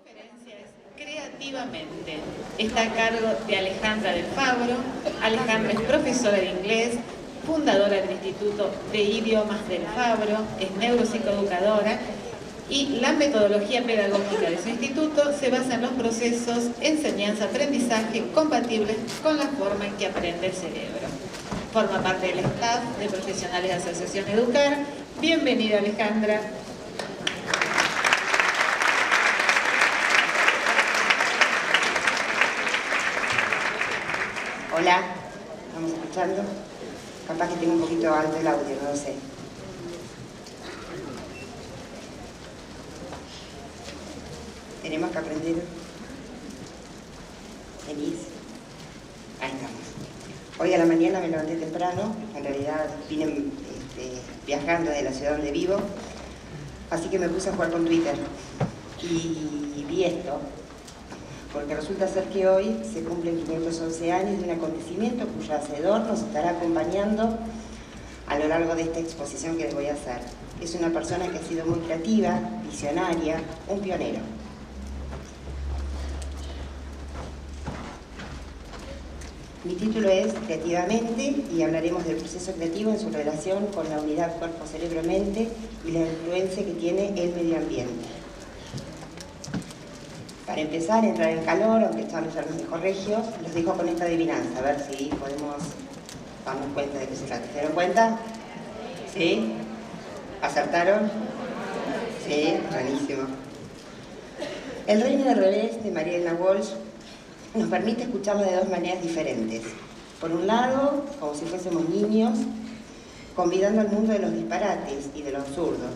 conferencia es Creativamente. Está a cargo de Alejandra del Fabro. Alejandra es profesora de inglés, fundadora del Instituto de Idiomas del Fabro, es neuropsicoeducadora y la metodología pedagógica de su instituto se basa en los procesos enseñanza-aprendizaje compatibles con la forma en que aprende el cerebro. Forma parte del staff de profesionales de Asociación Educar. Bienvenida, Alejandra. Hola, ¿estamos escuchando? Capaz que tengo un poquito alto el audio, no lo sé. Tenemos que aprender. ¿Venís? Ahí estamos. Hoy a la mañana me levanté temprano, en realidad vine viajando de la ciudad donde vivo, así que me puse a jugar con Twitter y vi esto. Porque resulta ser que hoy se cumplen 511 años de un acontecimiento cuyo hacedor nos estará acompañando a lo largo de esta exposición que les voy a hacer. Es una persona que ha sido muy creativa, visionaria, un pionero. Mi título es Creativamente y hablaremos del proceso creativo en su relación con la unidad cuerpo-cerebro-mente y la influencia que tiene el medio ambiente. Para empezar, entrar en calor, aunque estamos ya los mejor regios, los dejo con esta adivinanza, a ver si podemos darnos cuenta de qué se trata. ¿Se dieron cuenta? ¿Sí? ¿Acertaron? Sí, buenísimo. El reino del revés de María Elena Walsh nos permite escucharlo de dos maneras diferentes. Por un lado, como si fuésemos niños, convidando al mundo de los disparates y de lo absurdo,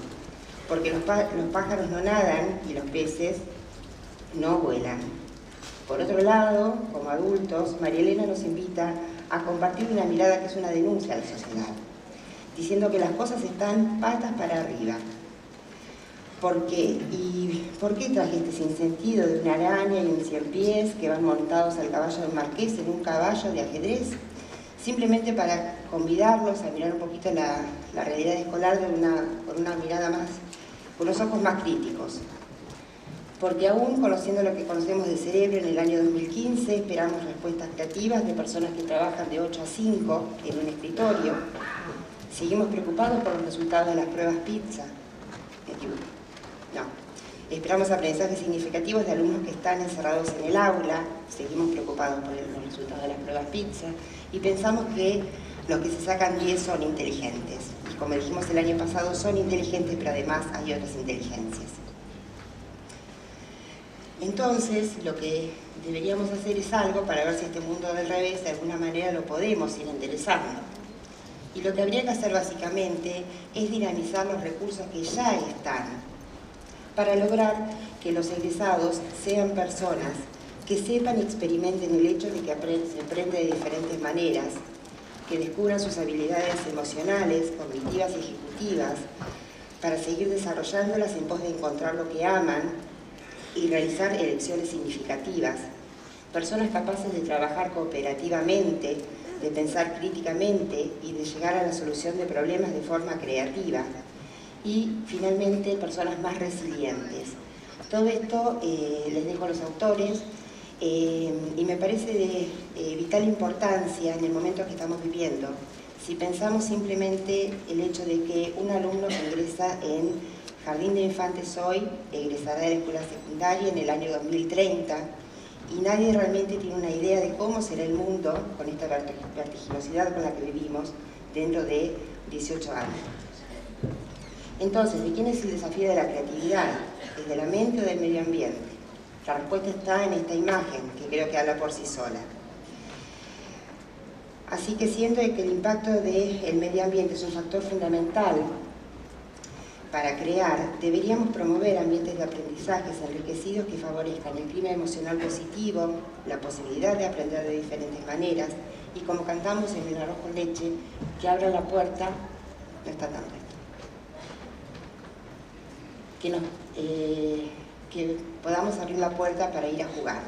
porque los pájaros no nadan y los peces no vuelan. Por otro lado, como adultos, María Elena nos invita a compartir una mirada que es una denuncia a la sociedad, diciendo que las cosas están patas para arriba. ¿Por qué? ¿Y por qué traje este sinsentido de una araña y un ciempiés que van montados al caballo del marqués en un caballo de ajedrez? Simplemente para convidarlos a mirar un poquito la realidad escolar con una mirada más, con los ojos más críticos. Porque aún conociendo lo que conocemos del cerebro en el año 2015, esperamos respuestas creativas de personas que trabajan de 8 a 5 en un escritorio. Seguimos preocupados por los resultados de las pruebas PISA. No. Esperamos aprendizajes significativos de alumnos que están encerrados en el aula. Seguimos preocupados por los resultados de las pruebas PISA. Y pensamos que los que se sacan 10 son inteligentes. Y como dijimos el año pasado, son inteligentes, pero además hay otras inteligencias. Entonces, lo que deberíamos hacer es algo para ver si este mundo del revés de alguna manera lo podemos ir enderezando. Y lo que habría que hacer básicamente es dinamizar los recursos que ya están para lograr que los egresados sean personas que sepan y experimenten el hecho de que se aprende de diferentes maneras, que descubran sus habilidades emocionales, cognitivas y ejecutivas para seguir desarrollándolas en pos de encontrar lo que aman y realizar elecciones significativas, personas capaces de trabajar cooperativamente, de pensar críticamente y de llegar a la solución de problemas de forma creativa, y finalmente personas más resilientes. Todo esto les dejo a los autores y me parece de vital importancia en el momento que estamos viviendo. Si pensamos simplemente el hecho de que un alumno que ingresa en Jardín de Infantes hoy egresará de la escuela secundaria en el año 2030 y nadie realmente tiene una idea de cómo será el mundo con esta vertiginosidad con la que vivimos dentro de 18 años. Entonces, ¿de quién es el desafío de la creatividad? ¿Es de la mente o del medio ambiente? La respuesta está en esta imagen, que creo que habla por sí sola. Así que siento que el impacto del medio ambiente es un factor fundamental para crear. Deberíamos promover ambientes de aprendizajes enriquecidos que favorezcan el clima emocional positivo, la posibilidad de aprender de diferentes maneras y, como cantamos en el arroz con leche, que abran la puerta, no está tan recto, que podamos abrir la puerta para ir a jugar.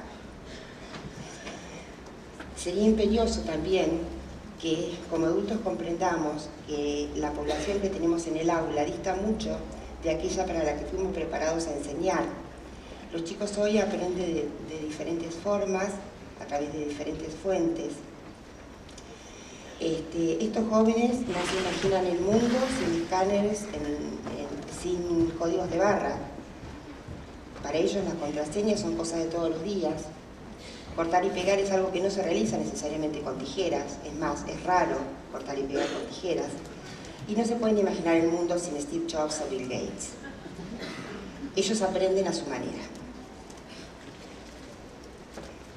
Sería imperioso también que como adultos comprendamos que la población que tenemos en el aula dista mucho de aquella para la que fuimos preparados a enseñar Los chicos hoy aprenden de diferentes formas, a través de diferentes fuentes. Estos jóvenes no se imaginan el mundo sin escáneres, sin códigos de barra. Para ellos las contraseñas son cosas de todos los días. Cortar y pegar es algo que no se realiza necesariamente con tijeras, es más, es raro cortar y pegar con tijeras. Y no se pueden imaginar el mundo sin Steve Jobs o Bill Gates. Ellos aprenden a su manera.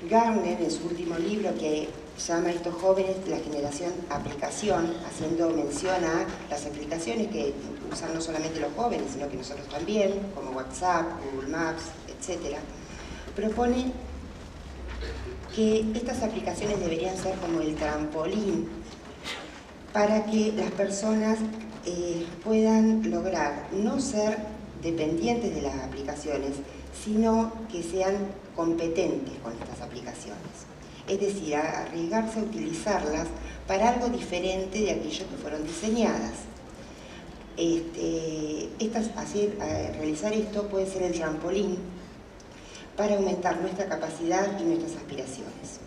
Garner, en su último libro, que llama a estos jóvenes la generación aplicación, haciendo mención a las aplicaciones que usan no solamente los jóvenes, sino que nosotros también, como WhatsApp, Google Maps, etc., propone que estas aplicaciones deberían ser como el trampolín para que las personas puedan lograr no ser dependientes de las aplicaciones, sino que sean competentes con estas aplicaciones. Es decir, arriesgarse a utilizarlas para algo diferente de aquello que fueron diseñadas. Realizar esto puede ser el trampolín para aumentar nuestra capacidad y nuestras aspiraciones.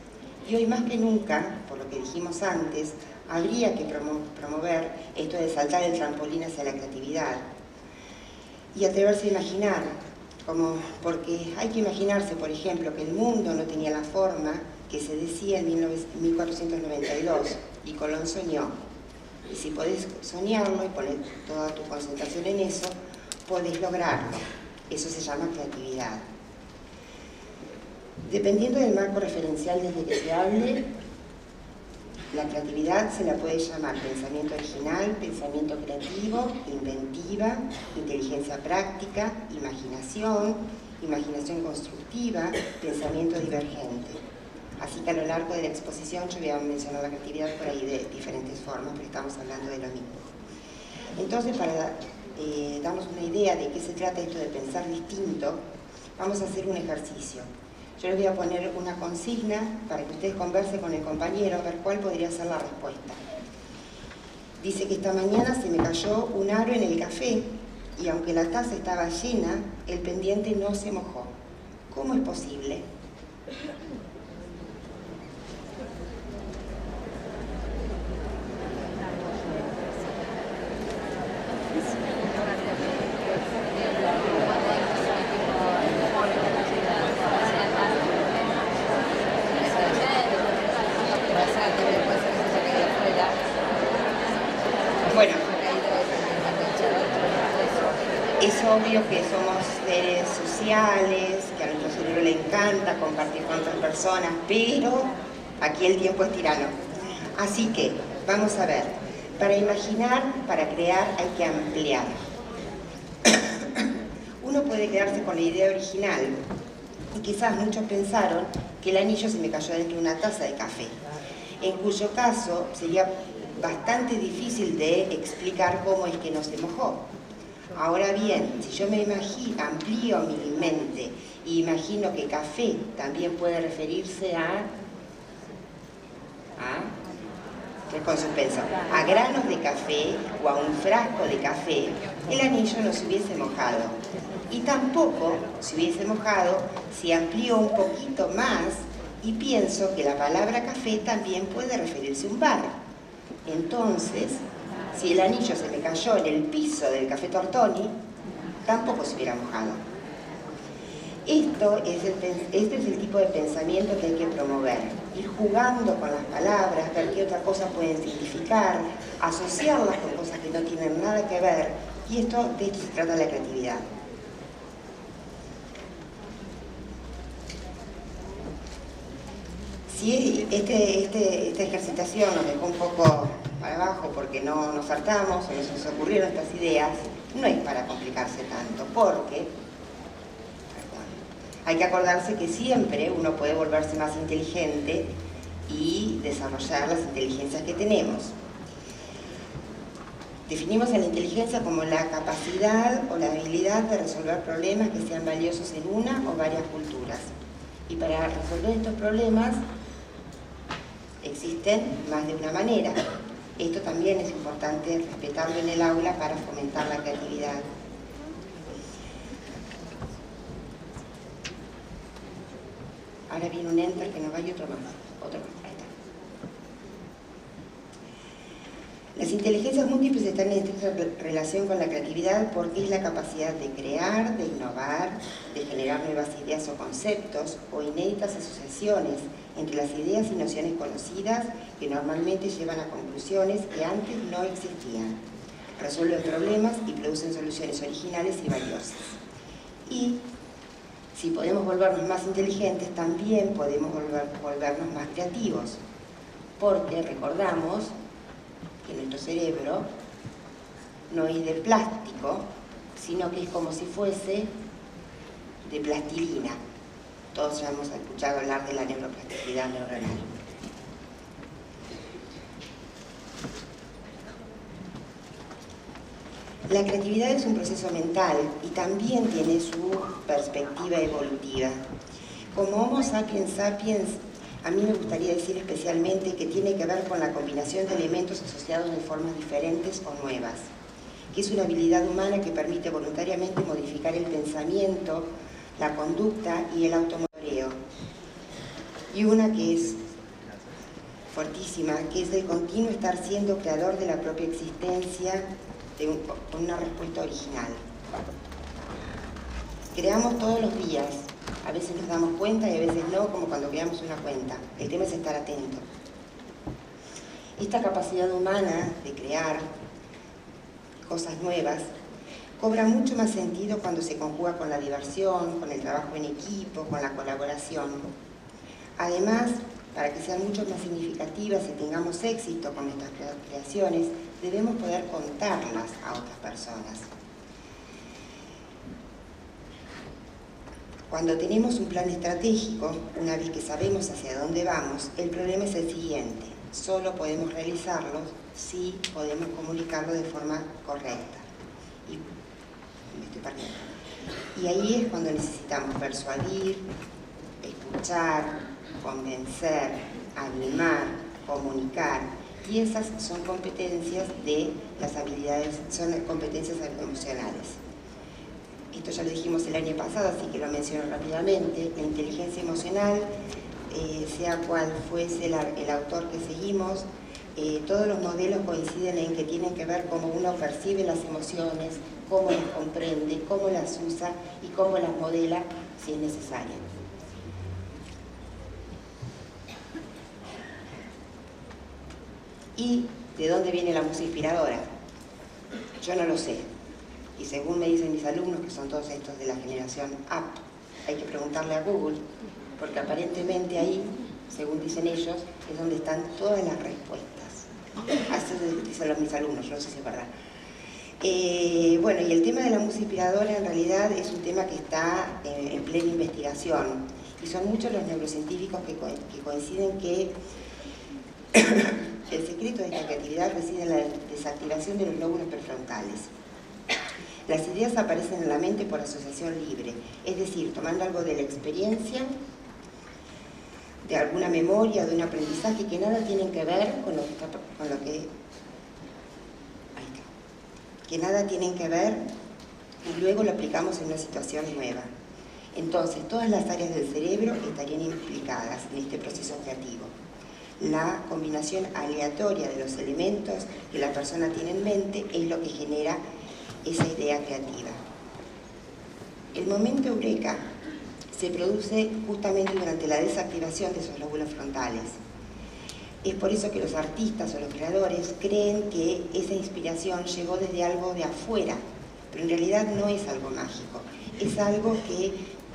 Y hoy más que nunca, por lo que dijimos antes, habría que promover esto de saltar el trampolín hacia la creatividad y atreverse a imaginar, porque hay que imaginarse, por ejemplo, que el mundo no tenía la forma que se decía en 1492 y Colón soñó. Y si podés soñarlo y poner toda tu concentración en eso, podés lograrlo. Eso se llama creatividad. Dependiendo del marco referencial desde que se hable, la creatividad se la puede llamar pensamiento original, pensamiento creativo, inventiva, inteligencia práctica, imaginación, imaginación constructiva, pensamiento divergente. Así que a lo largo de la exposición yo voy a mencionar la creatividad por ahí de diferentes formas, pero estamos hablando de lo mismo. Entonces, para darnos una idea de qué se trata esto de pensar distinto, vamos a hacer un ejercicio. Yo les voy a poner una consigna para que ustedes conversen con el compañero a ver cuál podría ser la respuesta. Dice que esta mañana se me cayó un aro en el café y aunque la taza estaba llena, el pendiente no se mojó. ¿Cómo es posible? Bueno, es obvio que somos seres sociales, que a nuestro cerebro le encanta compartir con otras personas, pero aquí el tiempo es tirano. Así que, vamos a ver, para imaginar, para crear, hay que ampliar. Uno puede quedarse con la idea original, y quizás muchos pensaron que el anillo se me cayó dentro de una taza de café, en cuyo caso sería bastante difícil de explicar cómo es que no se mojó. Ahora bien, si yo me amplío mi mente y imagino que café también puede referirse con suspenso, a granos de café o a un frasco de café, el anillo no se hubiese mojado. Y tampoco se hubiese mojado si amplío un poquito más y pienso que la palabra café también puede referirse a un bar. Entonces, si el anillo se me cayó en el piso del Café Tortoni, tampoco se hubiera mojado. Este es el tipo de pensamiento que hay que promover. Ir jugando con las palabras, ver qué otra cosa pueden significar, asociarlas con cosas que no tienen nada que ver, y de esto se trata la creatividad. Si esta ejercitación nos dejó un poco para abajo porque no nos hartamos o no se nos ocurrieron estas ideas, no es para complicarse tanto, porque hay que acordarse que siempre uno puede volverse más inteligente y desarrollar las inteligencias que tenemos. Definimos a la inteligencia como la capacidad o la habilidad de resolver problemas que sean valiosos en una o varias culturas. Y para resolver estos problemas existen más de una manera. Esto también es importante respetarlo en el aula para fomentar la creatividad. Ahora viene un enter que no va y otro más. Ahí está. Las inteligencias múltiples están en estrecha relación con la creatividad porque es la capacidad de crear, de innovar, de generar nuevas ideas o conceptos o inéditas asociaciones entre las ideas y nociones conocidas que normalmente llevan a conclusiones que antes no existían. Resuelven problemas y producen soluciones originales y valiosas. Y si podemos volvernos más inteligentes, también podemos volvernos más creativos, porque recordamos que nuestro cerebro no es de plástico, sino que es como si fuese de plastilina. Todos ya hemos escuchado hablar de la neuroplasticidad neuronal. La creatividad es un proceso mental y también tiene su perspectiva evolutiva. Como Homo sapiens sapiens, a mí me gustaría decir especialmente que tiene que ver con la combinación de elementos asociados de formas diferentes o nuevas, que es una habilidad humana que permite voluntariamente modificar el pensamiento, la conducta y el automonitoreo. Y una que es fuertísima, que es el continuo estar siendo creador de la propia existencia con una respuesta original. Creamos todos los días, a veces nos damos cuenta y a veces no, como cuando creamos una cuenta. El tema es estar atento. Esta capacidad humana de crear cosas nuevas cobra mucho más sentido cuando se conjuga con la diversión, con el trabajo en equipo, con la colaboración. Además, para que sean mucho más significativas y tengamos éxito con nuestras creaciones, debemos poder contarlas a otras personas. Cuando tenemos un plan estratégico, una vez que sabemos hacia dónde vamos, el problema es el siguiente: solo podemos realizarlo si podemos comunicarlo de forma correcta. Y ahí es cuando necesitamos persuadir, escuchar, convencer, animar, comunicar, y esas son competencias de las habilidades, son competencias emocionales. Esto ya lo dijimos el año pasado, así que lo menciono rápidamente. La inteligencia emocional, sea cual fuese el autor que seguimos, todos los modelos coinciden en que tienen que ver cómo uno percibe las emociones, cómo las comprende, cómo las usa y cómo las modela si es necesario. ¿Y de dónde viene la música inspiradora? Yo no lo sé. Y según me dicen mis alumnos, que son todos estos de la generación Up, hay que preguntarle a Google, porque aparentemente ahí, según dicen ellos, es donde están todas las respuestas. Así dicen mis alumnos, yo no sé si es verdad. Bueno, y el tema de la música inspiradora en realidad es un tema que está en plena investigación. Y son muchos los neurocientíficos que coinciden que el secreto de esta creatividad reside en la desactivación de los lóbulos prefrontales. Las ideas aparecen en la mente por asociación libre, es decir, tomando algo de la experiencia, de alguna memoria, de un aprendizaje que nada tienen que ver con que nada tienen que ver, y luego lo aplicamos en una situación nueva. Entonces, todas las áreas del cerebro estarían implicadas en este proceso creativo. La combinación aleatoria de los elementos que la persona tiene en mente es lo que genera esa idea creativa. El momento eureka se produce justamente durante la desactivación de esos lóbulos frontales. Es por eso que los artistas o los creadores creen que esa inspiración llegó desde algo de afuera, pero en realidad no es algo mágico, es algo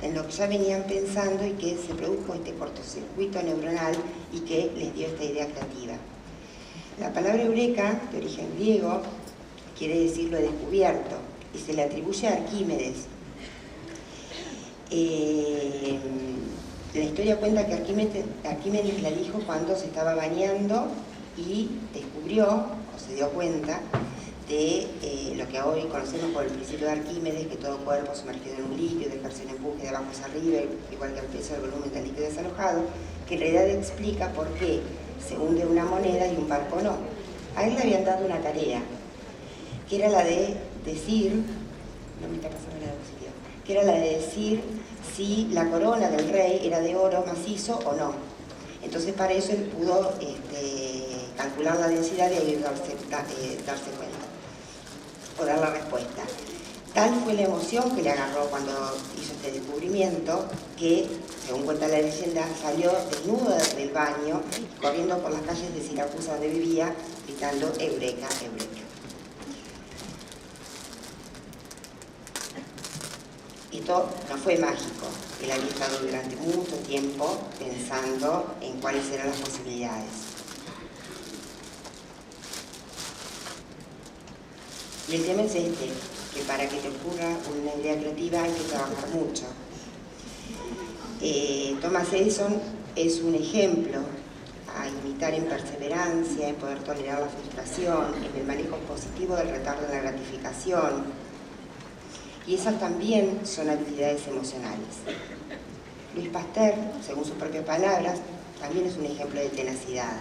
en lo que ya venían pensando y que se produjo este cortocircuito neuronal y que les dio esta idea creativa. La palabra eureka, de origen griego, quiere decir lo descubierto y se le atribuye a Arquímedes. La historia cuenta que Arquímedes la dijo cuando se estaba bañando y descubrió, o se dio cuenta, de lo que hoy conocemos por el principio de Arquímedes, que todo cuerpo sumergido en un líquido ejerce un empuje de abajo hacia arriba, igual que el peso del volumen del líquido desalojado, que en realidad explica por qué se hunde una moneda y un barco no. A él le habían dado una tarea, que era la de decir, no me está pasando la diapositiva, que era la de decir si la corona del rey era de oro macizo o no. Entonces para eso él pudo calcular la densidad y ahí darse cuenta, o dar la respuesta. Tal fue la emoción que le agarró cuando hizo este descubrimiento que, según cuenta la leyenda, salió desnudo del baño, corriendo por las calles de Siracusa donde vivía, gritando Eureka, Eureka. Esto no fue mágico, él había estado durante mucho tiempo pensando en cuáles eran las posibilidades. Y el tema es que para que te ocurra una idea creativa hay que trabajar mucho. Thomas Edison es un ejemplo a imitar en perseverancia, en poder tolerar la frustración, en el manejo positivo del retardo en la gratificación. Y esas también son habilidades emocionales. Louis Pasteur, según sus propias palabras, también es un ejemplo de tenacidad.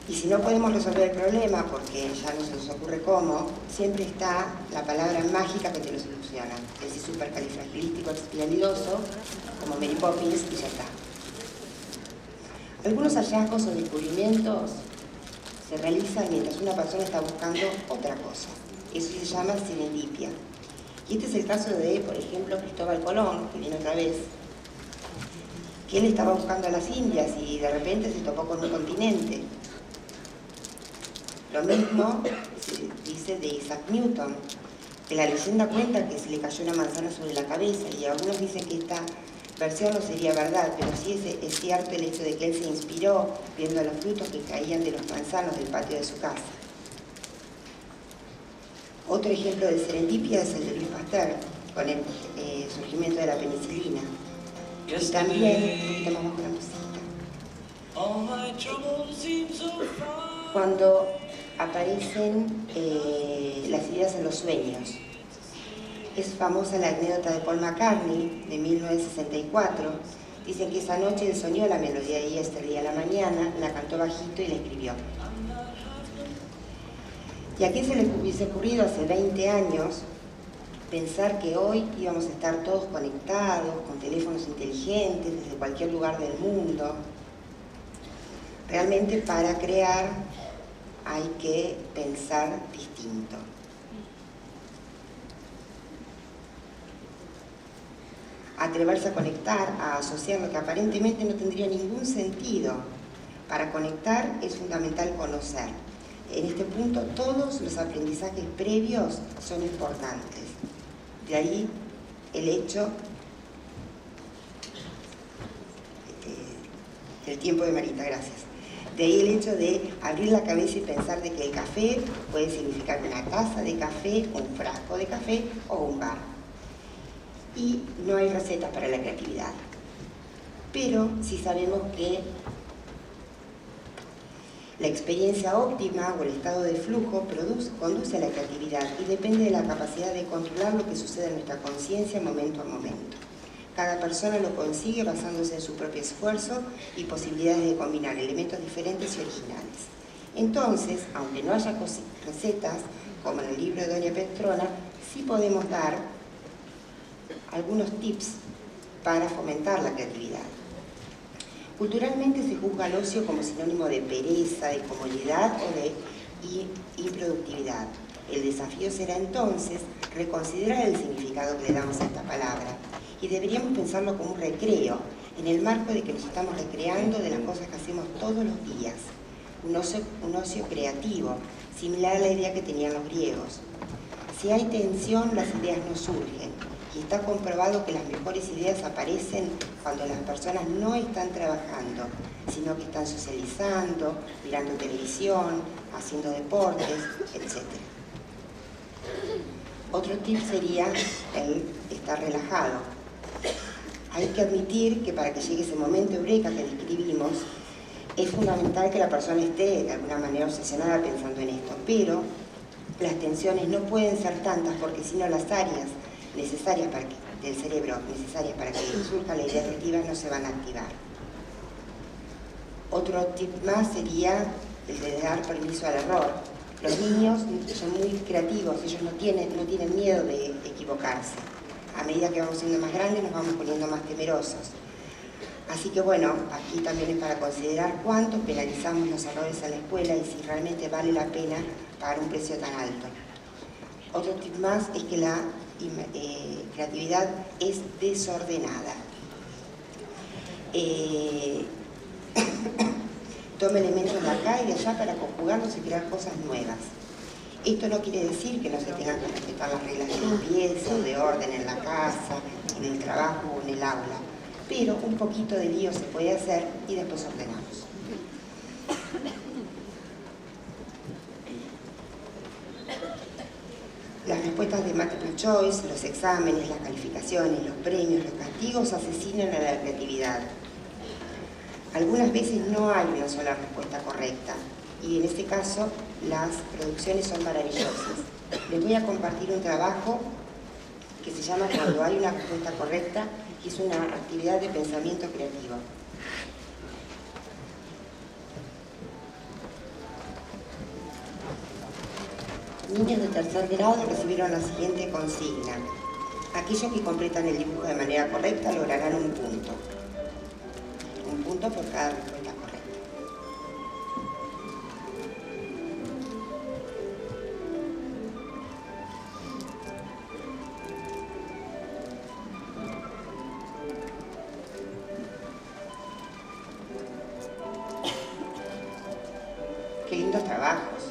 Y si no podemos resolver el problema, porque ya no se nos ocurre cómo, siempre está la palabra mágica que te lo soluciona. Es supercalifragilístico expialidoso, como Mary Poppins, y ya está. Algunos hallazgos o descubrimientos se realizan mientras una persona está buscando otra cosa. Eso se llama serendipia. Y este es el caso de, por ejemplo, Cristóbal Colón, que viene otra vez, que él estaba buscando a las Indias y de repente se topó con un continente. Lo mismo se dice de Isaac Newton, que la leyenda cuenta que se le cayó una manzana sobre la cabeza y algunos dicen que esta versión no sería verdad, pero sí es cierto el hecho de que él se inspiró viendo los frutos que caían de los manzanos del patio de su casa. Otro ejemplo de serendipia es el de Louis Pasteur, con el surgimiento de la penicilina. Y también, un poquito más bajo la música, cuando aparecen las ideas en los sueños. Es famosa la anécdota de Paul McCartney, de 1964. Dicen que esa noche él soñó la melodía de Yesterday a la mañana, la cantó bajito y la escribió. ¿Y a quién se le hubiese ocurrido hace 20 años pensar que hoy íbamos a estar todos conectados, con teléfonos inteligentes, desde cualquier lugar del mundo? Realmente para crear hay que pensar distinto. Atreverse a conectar, a asociar lo que aparentemente no tendría ningún sentido. Para conectar es fundamental conocer. En este punto todos los aprendizajes previos son importantes. De ahí el hecho del tiempo de Marita, gracias. De ahí el hecho de abrir la cabeza y pensar de que el café puede significar una taza de café, un frasco de café o un bar. Y no hay recetas para la creatividad. Pero sí sabemos que la experiencia óptima o el estado de flujo conduce a la creatividad y depende de la capacidad de controlar lo que sucede en nuestra conciencia momento a momento. Cada persona lo consigue basándose en su propio esfuerzo y posibilidades de combinar elementos diferentes y originales. Entonces, aunque no haya recetas, como en el libro de Doña Petrona, sí podemos dar algunos tips para fomentar la creatividad. Culturalmente se juzga al ocio como sinónimo de pereza, de comodidad o de improductividad. El desafío será entonces reconsiderar el significado que le damos a esta palabra y deberíamos pensarlo como un recreo, en el marco de que nos estamos recreando de las cosas que hacemos todos los días. Un ocio creativo, similar a la idea que tenían los griegos. Si hay tensión, las ideas no surgen. Y está comprobado que las mejores ideas aparecen cuando las personas no están trabajando, sino que están socializando, mirando televisión, haciendo deportes, etc. Otro tip sería el estar relajado. Hay que admitir que para que llegue ese momento eureka que describimos, es fundamental que la persona esté de alguna manera obsesionada pensando en esto, pero las tensiones no pueden ser tantas porque si no las áreas necesarias del cerebro, necesarias para que surja la idea creativa, no se van a activar. Otro tip más sería el de dar permiso al error. Los niños son muy creativos, ellos no tienen miedo de equivocarse. equivocarse. A medida que vamos siendo más grandes nos vamos poniendo más temerosos. Así que bueno, aquí también es para considerar cuánto penalizamos los errores en la escuela y si realmente vale la pena pagar un precio tan alto. Otro tip más es que la creatividad es desordenada. Toma elementos de acá y de allá para conjugarlos y crear cosas nuevas. Esto no quiere decir que no se tengan que respetar las reglas de limpieza o de orden en la casa, en el trabajo o en el aula, pero un poquito de lío se puede hacer y después ordenamos. Las respuestas de multiple choice, los exámenes, las calificaciones, los premios, los castigos asesinan a la creatividad. Algunas veces no hay una sola respuesta correcta y en este caso las producciones son maravillosas. Les voy a compartir un trabajo que se llama Cuando hay una respuesta correcta, que es una actividad de pensamiento creativo. Niños de tercer grado recibieron la siguiente consigna. Aquellos que completan el dibujo de manera correcta lograrán un punto. Un punto por cada respuesta correcta. Qué lindos trabajos.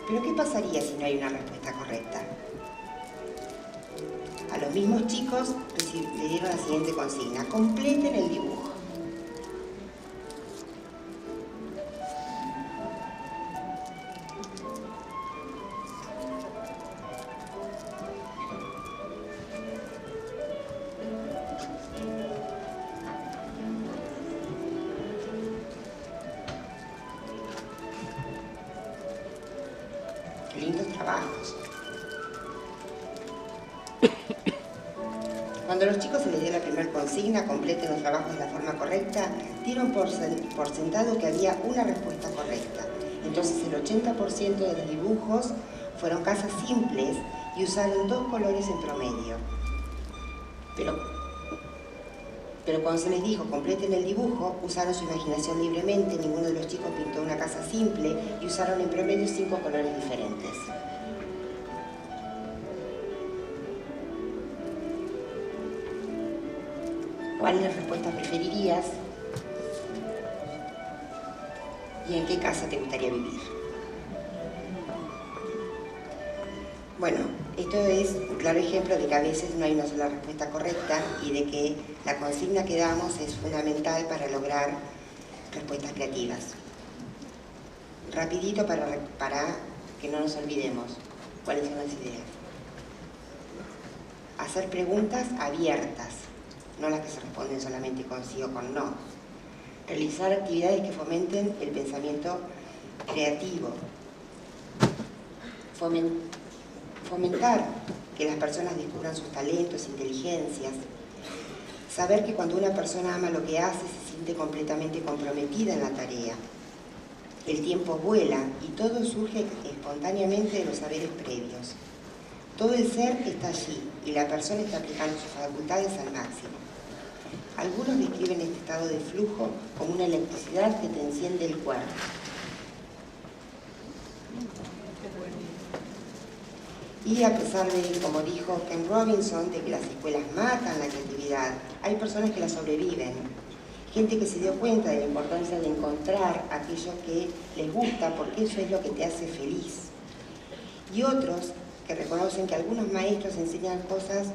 Pero ¿qué pasaría si no hay una respuesta correcta? A los mismos chicos le dieron la siguiente consigna: completen el dibujo. Qué lindos trabajos. Cuando a los chicos se les dio la primera consigna, completen los trabajos de la forma correcta, dieron por sentado que había una respuesta correcta. Entonces el 80% de los dibujos fueron casas simples y usaron 2 colores en promedio. Pero cuando se les dijo completen el dibujo, usaron su imaginación libremente. Ninguno de los chicos pintó una casa simple y usaron en promedio 5 colores diferentes. ¿Cuáles respuestas preferirías? ¿Y en qué casa te gustaría vivir? Bueno, esto es un claro ejemplo de que a veces no hay una sola respuesta correcta y de que la consigna que damos es fundamental para lograr respuestas creativas. Rapidito para que no nos olvidemos. ¿Cuáles son las ideas? Hacer preguntas abiertas, no las que se responden solamente con sí o con no. Realizar actividades que fomenten el pensamiento creativo. Fomentar que las personas descubran sus talentos, inteligencias. Saber que cuando una persona ama lo que hace, se siente completamente comprometida en la tarea. El tiempo vuela y todo surge espontáneamente de los saberes previos. Todo el ser está allí y la persona está aplicando sus facultades al máximo. Algunos describen este estado de flujo como una electricidad que te enciende el cuerpo. Y a pesar de, como dijo Ken Robinson, de que las escuelas matan la creatividad, hay personas que la sobreviven. Gente que se dio cuenta de la importancia de encontrar aquello que les gusta porque eso es lo que te hace feliz. Y otros que reconocen que algunos maestros enseñan cosas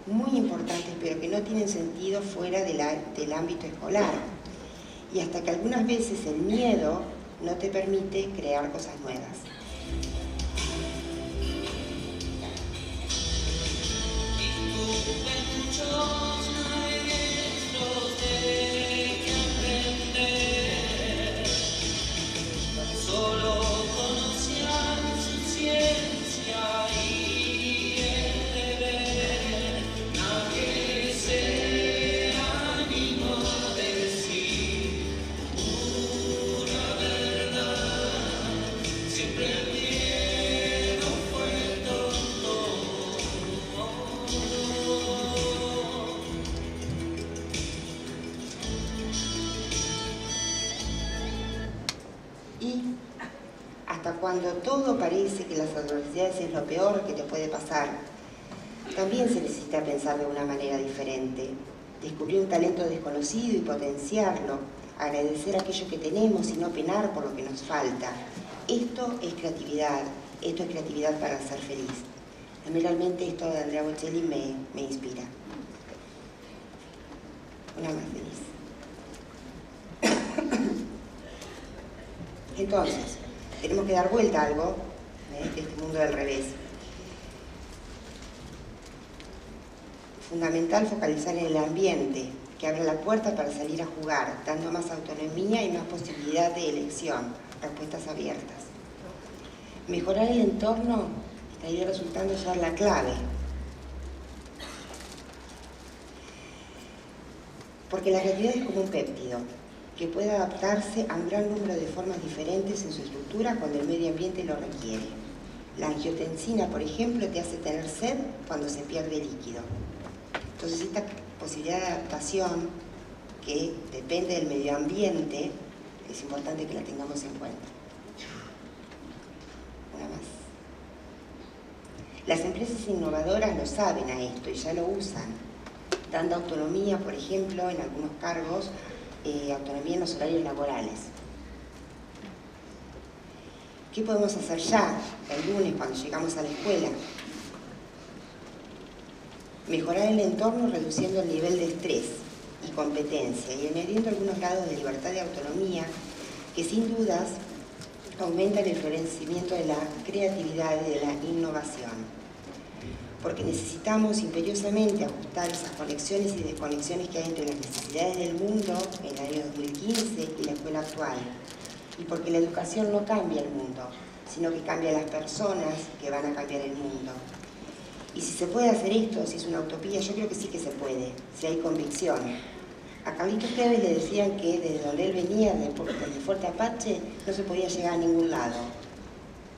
muy importantes pero que no tienen sentido fuera del ámbito escolar. Y hasta que algunas veces el miedo no te permite crear cosas nuevas. Siempre bien. Y hasta cuando todo parece que las adversidades es lo peor que te puede pasar, también se necesita pensar de una manera diferente, descubrir un talento desconocido y potenciarlo, agradecer aquello que tenemos y no penar por lo que nos falta. Esto es creatividad para ser feliz. A mí realmente esto de Andrea Bocelli me inspira. Una más feliz. Entonces, tenemos que dar vuelta a algo de este mundo del revés. Fundamental focalizar en el ambiente, que abra la puerta para salir a jugar, dando más autonomía y más posibilidad de elección, respuestas abiertas. Mejorar el entorno estaría resultando ser la clave. Porque la creatividad es como un péptido, que puede adaptarse a un gran número de formas diferentes en su estructura cuando el medio ambiente lo requiere. La angiotensina, por ejemplo, te hace tener sed cuando se pierde líquido. Entonces, esta posibilidad de adaptación, que depende del medio ambiente, es importante que la tengamos en cuenta. Una más. Las empresas innovadoras lo saben a esto y ya lo usan, dando autonomía, por ejemplo, en algunos cargos, autonomía en los horarios laborales. ¿Qué podemos hacer ya, el lunes, cuando llegamos a la escuela? Mejorar el entorno reduciendo el nivel de estrés y competencia y añadiendo algunos grados de libertad y autonomía que sin dudas aumentan el florecimiento de la creatividad y de la innovación. Porque necesitamos imperiosamente ajustar esas conexiones y desconexiones que hay entre las necesidades del mundo en el año 2015 y la escuela actual. Y porque la educación no cambia el mundo, sino que cambia a las personas que van a cambiar el mundo. Y si se puede hacer esto, si es una utopía, yo creo que sí que se puede, si hay convicción. A Carlitos Tevez le decían que desde donde él venía, desde Fuerte Apache, no se podía llegar a ningún lado.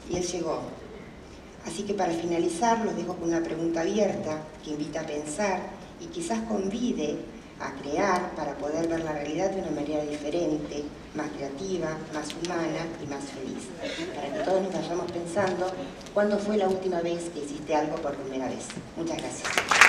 Y él llegó. Así que para finalizar, los dejo con una pregunta abierta que invita a pensar y quizás convide a crear para poder ver la realidad de una manera diferente, más creativa, más humana y más feliz. Para que todos nos vayamos pensando cuándo fue la última vez que hiciste algo por primera vez. Muchas gracias.